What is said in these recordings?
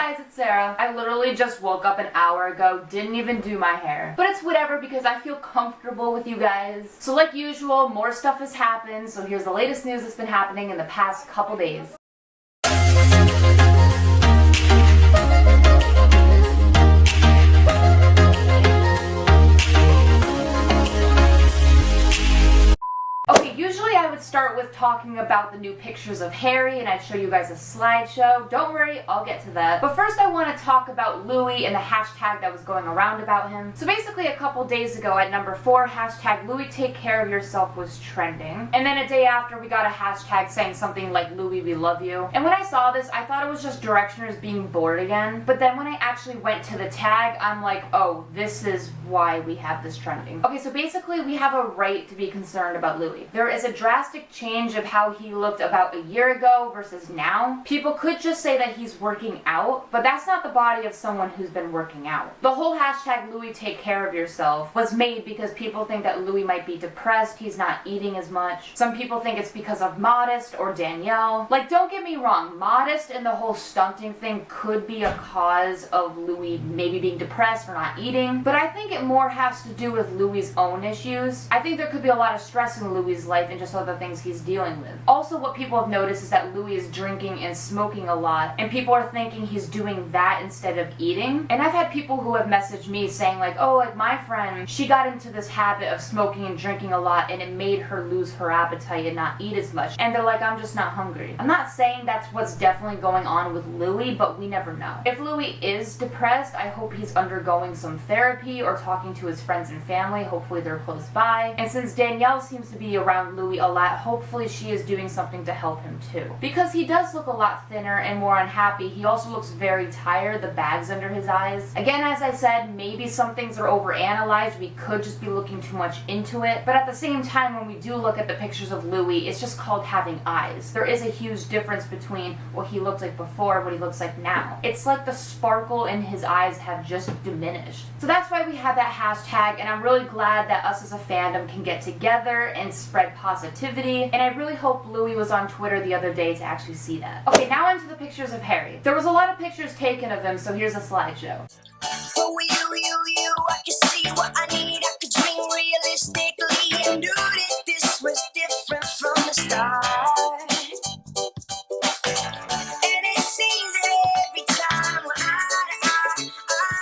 guys, it's Sarah. I literally just woke up an hour ago, didn't even do my hair. But it's whatever because I feel comfortable with you guys. So like usual, more stuff has happened, so here's the latest news that's been happening in the past couple days. Usually I would start with talking about the new pictures of Harry and I'd show you guys a slideshow. Don't worry, I'll get to that. But first I want to talk about Louis and the hashtag that was going around about him. So basically a couple days ago at number 4, hashtag Louis take care of yourself was trending. And then a day after we got a hashtag saying something like Louis we love you. And when I saw this I thought it was just directioners being bored again. But then when I actually went to the tag I'm like, oh, this is why we have this trending. Okay, so basically we have a right to be concerned about Louis. There is a drastic change of how he looked about a year ago versus now. People could just say that he's working out, but that's not the body of someone who's been working out. The whole hashtag Louis take care of yourself was made because people think that Louis might be depressed, he's not eating as much. Some people think it's because of Modest or Danielle. Like, don't get me wrong, Modest and the whole stunting thing could be a cause of Louis maybe being depressed or not eating, but I think it more has to do with Louis' own issues. I think there could be a lot of stress in Louis' life and just other things he's dealing with. Also, what people have noticed is that Louis is drinking and smoking a lot, and people are thinking he's doing that instead of eating. And I've had people who have messaged me saying like, oh, like my friend, she got into this habit of smoking and drinking a lot and it made her lose her appetite and not eat as much. And they're like, I'm just not hungry. I'm not saying that's what's definitely going on with Louis, but we never know. If Louis is depressed, I hope he's undergoing some therapy or talking to his friends and family. Hopefully they're close by. And since Danielle seems to be around Louis a lot, hopefully she is doing something to help him too. Because he does look a lot thinner and more unhappy. He also looks very tired, the bags under his eyes. Again, as I said, maybe some things are overanalyzed. We could just be looking too much into it. But at the same time, when we do look at the pictures of Louis, it's just called having eyes. There is a huge difference between what he looked like before and what he looks like now. It's like the sparkle in his eyes have just diminished. So that's why we have that hashtag, and I'm really glad that us as a fandom can get together and spread positivity, and I really hope Louis was on Twitter the other day to actually see that. Okay, now onto the pictures of Harry. There was a lot of pictures taken of him, so here's a slideshow. Oh, you, I can see what I need, I could dream realistically and knew that this was different from the start. And it seems that every time we're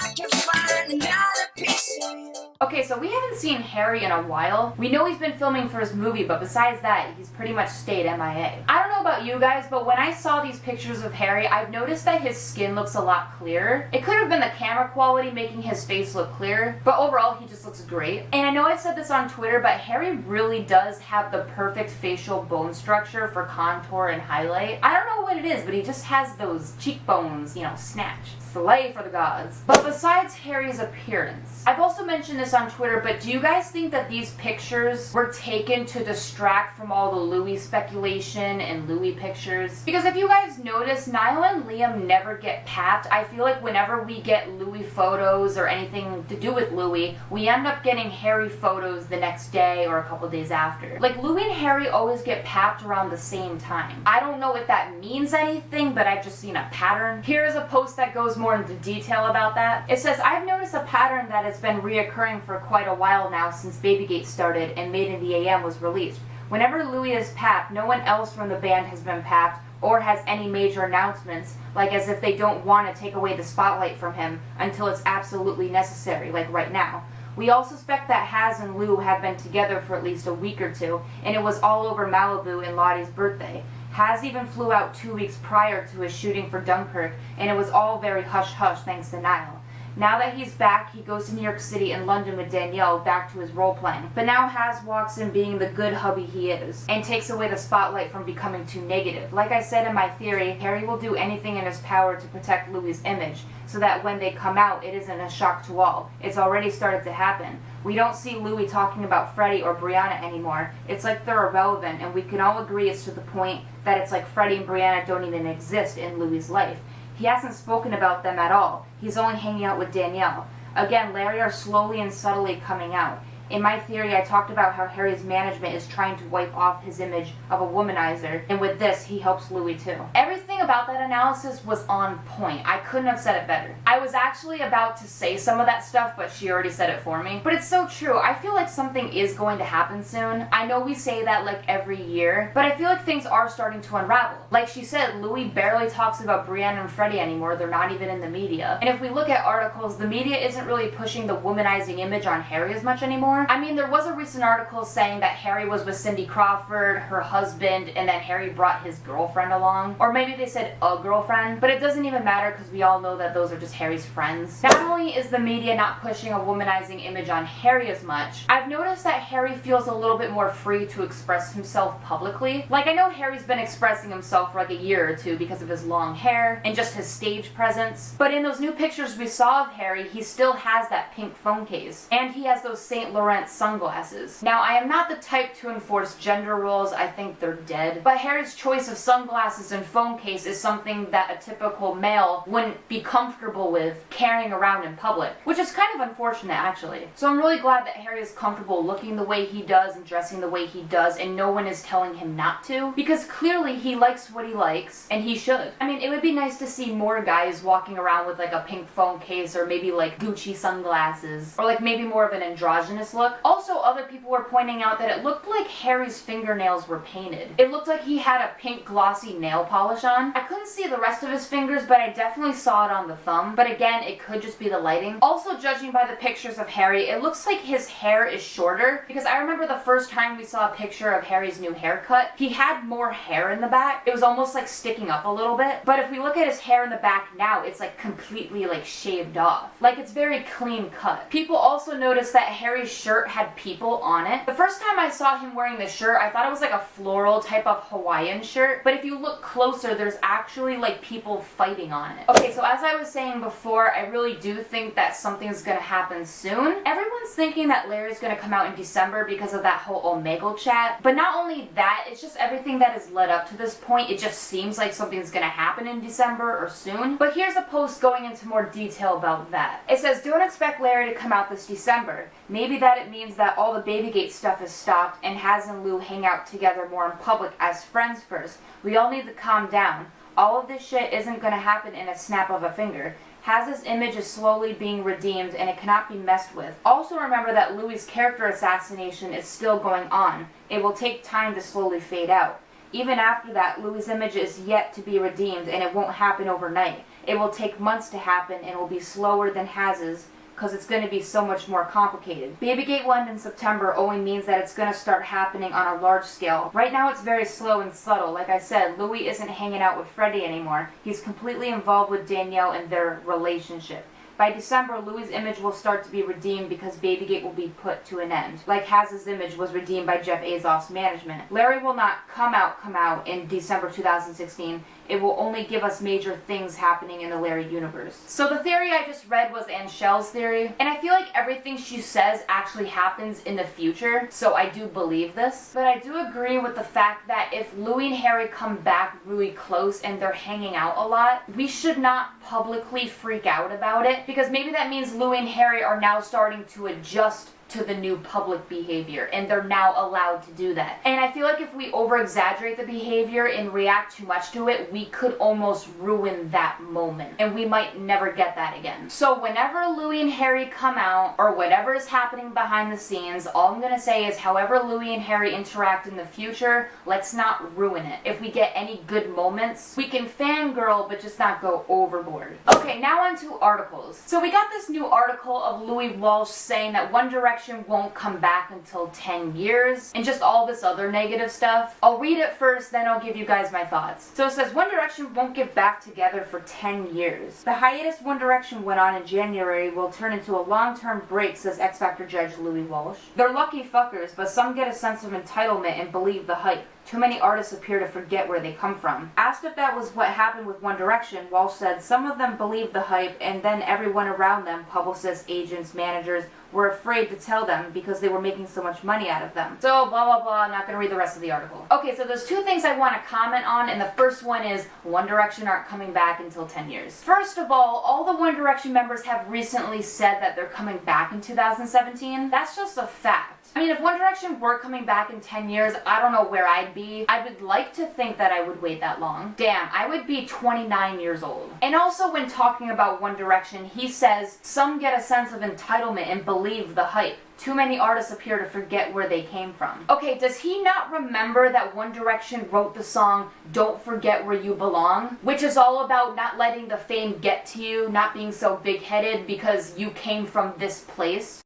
I can find another piece of you. Okay, so we haven't seen Harry in a while. We know he's been filming for his movie, but besides that, he's pretty much stayed MIA. I don't know about you guys, but when I saw these pictures of Harry, I've noticed that his skin looks a lot clearer. It could have been the camera quality making his face look clearer, but overall, he just looks great. And I know I said this on Twitter, but Harry really does have the perfect facial bone structure for contour and highlight. I don't know what it is, but he just has those cheekbones, you know, snatched. Slay for the gods. But besides Harry's appearance, I've also mentioned this on Twitter, but do you guys think that these pictures were taken to distract from all the Louis speculation and Louis pictures? Because if you guys notice, Niall and Liam never get papped. I feel like whenever we get Louis photos or anything to do with Louis, we end up getting Harry photos the next day or a couple days after. Like, Louis and Harry always get papped around the same time. I don't know if that means anything, but I've just seen a pattern. Here's a post that goes more into detail about that. It says, I've noticed a pattern that has been reoccurring for quite a while now since Babygate started and Made in the AM was released. Whenever Louis is papped, no one else from the band has been papped or has any major announcements, like as if they don't want to take away the spotlight from him until it's absolutely necessary, like right now. We all suspect that Haz and Lou have been together for at least a week or two, and it was all over Malibu and Lottie's birthday. Haz even flew out 2 weeks prior to his shooting for Dunkirk, and it was all very hush-hush thanks to Niall. Now that he's back, he goes to New York City and London with Danielle back to his role playing. But now Haz walks in being the good hubby he is, and takes away the spotlight from becoming too negative. Like I said in my theory, Harry will do anything in his power to protect Louis' image, so that when they come out, it isn't a shock to all. It's already started to happen. We don't see Louis talking about Freddie or Brianna anymore. It's like they're irrelevant, and we can all agree it's to the point that it's like Freddie and Brianna don't even exist in Louis' life. He hasn't spoken about them at all. He's only hanging out with Danielle. Again, Larry are slowly and subtly coming out. In my theory, I talked about how Harry's management is trying to wipe off his image of a womanizer, and with this, he helps Louis too. Everything about that analysis was on point. I couldn't have said it better. I was actually about to say some of that stuff, but she already said it for me. But it's so true. I feel like something is going to happen soon. I know we say that like every year, but I feel like things are starting to unravel. Like she said, Louis barely talks about Brienne and Freddie anymore. They're not even in the media. And if we look at articles, the media isn't really pushing the womanizing image on Harry as much anymore. I mean, there was a recent article saying that Harry was with Cindy Crawford, her husband, and then Harry brought his girlfriend along. Or maybe they said a girlfriend, but it doesn't even matter because we all know that those are just Harry's friends. Not only is the media not pushing a womanizing image on Harry as much, I've noticed that Harry feels a little bit more free to express himself publicly. Like, I know Harry's been expressing himself for like a year or two because of his long hair and just his stage presence, but in those new pictures we saw of Harry, he still has that pink phone case, and he has those Saint Laurent sunglasses. Now, I am not the type to enforce gender roles, I think they're dead, but Harry's choice of sunglasses and phone case is something that a typical male wouldn't be comfortable with carrying around in public, which is kind of unfortunate actually. So I'm really glad that Harry is comfortable looking the way he does and dressing the way he does, and no one is telling him not to, because clearly he likes what he likes, and he should. I mean, it would be nice to see more guys walking around with like a pink phone case, or maybe like Gucci sunglasses, or like maybe more of an androgynous look. Also, other people were pointing out that it looked like Harry's fingernails were painted. It looked like he had a pink glossy nail polish on. I couldn't see the rest of his fingers, but I definitely saw it on the thumb. But again, it could just be the lighting. Also, judging by the pictures of Harry, it looks like his hair is shorter, because I remember the first time we saw a picture of Harry's new haircut, he had more hair in the back. It was almost like sticking up a little bit. But if we look at his hair in the back now, it's like completely like shaved off. Like, it's very clean cut. People also noticed that Harry's shirt had people on it. The first time I saw him wearing the shirt, I thought it was like a floral type of Hawaiian shirt, but if you look closer, there's actually like people fighting on it. Okay, so as I was saying before, I really do think that something's gonna happen soon. Everyone's thinking that Larry's gonna come out in December because of that whole Omegle chat, but not only that, it's just everything that has led up to this point. It just seems like something's gonna happen in December or soon. But here's a post going into more detail about that. It says, don't expect Larry to come out this December. Maybe that it means that all the Babygate stuff is stopped and Haz and Lou hang out together more in public as friends first. We all need to calm down. All of this shit isn't gonna happen in a snap of a finger. Haz's image is slowly being redeemed and it cannot be messed with. Also remember that Louis' character assassination is still going on. It will take time to slowly fade out. Even after that, Louis' image is yet to be redeemed, and it won't happen overnight. It will take months to happen and will be slower than Haz's, because it's going to be so much more complicated. Babygate will end in September only means that it's going to start happening on a large scale. Right now it's very slow and subtle. Like I said, Louis isn't hanging out with Freddie anymore. He's completely involved with Danielle and their relationship. By December, Louis' image will start to be redeemed because Babygate will be put to an end. Like Haz's image was redeemed by Jeff Azoff's management. Larry will not come out in December 2016. It will only give us major things happening in the Larry universe. So the theory I just read was Angel's theory, and I feel like everything she says actually happens in the future, so I do believe this. But I do agree with the fact that if Louis and Harry come back really close and they're hanging out a lot, we should not publicly freak out about it, because maybe that means Louis and Harry are now starting to adjust to the new public behavior, and they're now allowed to do that. And I feel like if we over-exaggerate the behavior and react too much to it, we could almost ruin that moment, and we might never get that again. So whenever Louis and Harry come out, or whatever is happening behind the scenes, all I'm gonna say is however Louis and Harry interact in the future, let's not ruin it. If we get any good moments, we can fangirl, but just not go overboard. Okay, now on to articles. So we got this new article of Louis Walsh saying that One Direction won't come back until 10 years, and just all this other negative stuff. I'll read it first, then I'll give you guys my thoughts. So it says, One Direction won't get back together for 10 years. The hiatus One Direction went on in January will turn into a long-term break, says X Factor judge Louis Walsh. They're lucky fuckers, but some get a sense of entitlement and believe the hype. Too many artists appear to forget where they come from. Asked if that was what happened with One Direction, Walsh said some of them believed the hype and then everyone around them, publicists, agents, managers, were afraid to tell them because they were making so much money out of them. So blah blah blah, I'm not gonna read the rest of the article. Okay, so there's two things I want to comment on, and the first one is One Direction aren't coming back until 10 years. First of all the One Direction members have recently said that they're coming back in 2017. That's just a fact. I mean, if One Direction were coming back in 10 years, I don't know where I'd be. I would like to think that I would wait that long. Damn, I would be 29 years old. And also when talking about One Direction, he says, some get a sense of entitlement and believe the hype. Too many artists appear to forget where they came from. Okay, does he not remember that One Direction wrote the song Don't Forget Where You Belong? Which is all about not letting the fame get to you, not being so big-headed because you came from this place.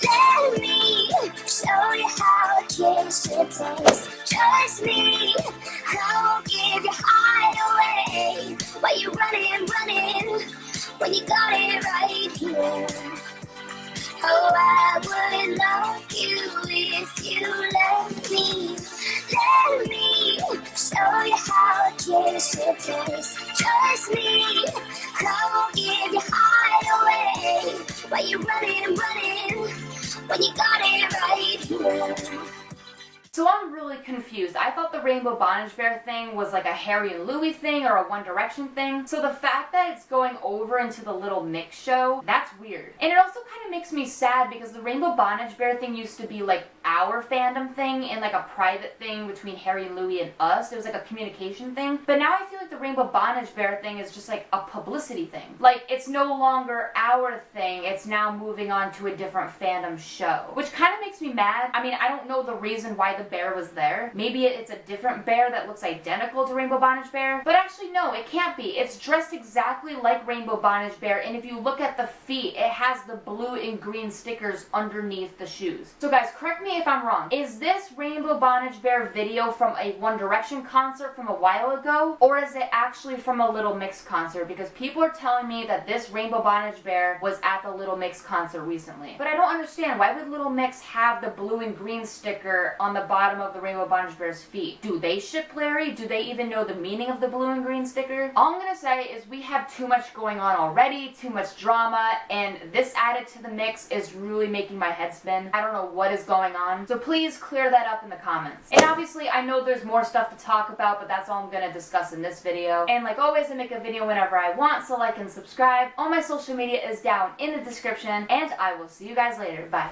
Let me show you how a kiss should taste. Trust me, I won't give your heart away. While you're running, when you got it right here. Oh, I would love you if you let me. Let me show you how a kiss should taste. Trust me, I won't give your heart away. While you're running, when you got it right here. So I'm really confused. I thought the Rainbow Bondage Bear thing was like a Harry and Louis thing or a One Direction thing. So the fact that it's going over into the Little Mix show, that's weird. And it also kind of makes me sad because the Rainbow Bondage Bear thing used to be like our fandom thing and like a private thing between Harry and Louis and us. It was like a communication thing. But now I feel like the Rainbow Bondage Bear thing is just like a publicity thing. Like it's no longer our thing. It's now moving on to a different fandom show. Which kind of makes me mad. I mean, I don't know the reason why the bear was there. Maybe it's a different bear that looks identical to Rainbow Bondage Bear. But actually no, it can't be. It's dressed exactly like Rainbow Bondage Bear, and if you look at the feet, it has the blue and green stickers underneath the shoes. So guys, correct me if I'm wrong. Is this Rainbow Bondage Bear video from a One Direction concert from a while ago? Or is it actually from a Little Mix concert? Because people are telling me that this Rainbow Bondage Bear was at the Little Mix concert recently. But I don't understand. Why would Little Mix have the blue and green sticker on the bottom of the Rainbow Bondage Bear's feet? Do they ship Larry? Do they even know the meaning of the blue and green sticker? All I'm gonna say is we have too much going on already, too much drama, and this added to the mix is really making my head spin. I don't know what is going on. So please clear that up in the comments. And obviously I know there's more stuff to talk about, but that's all I'm gonna discuss in this video. And like always, I make a video whenever I want, so like and subscribe. All my social media is down in the description, and I will see you guys later. Bye.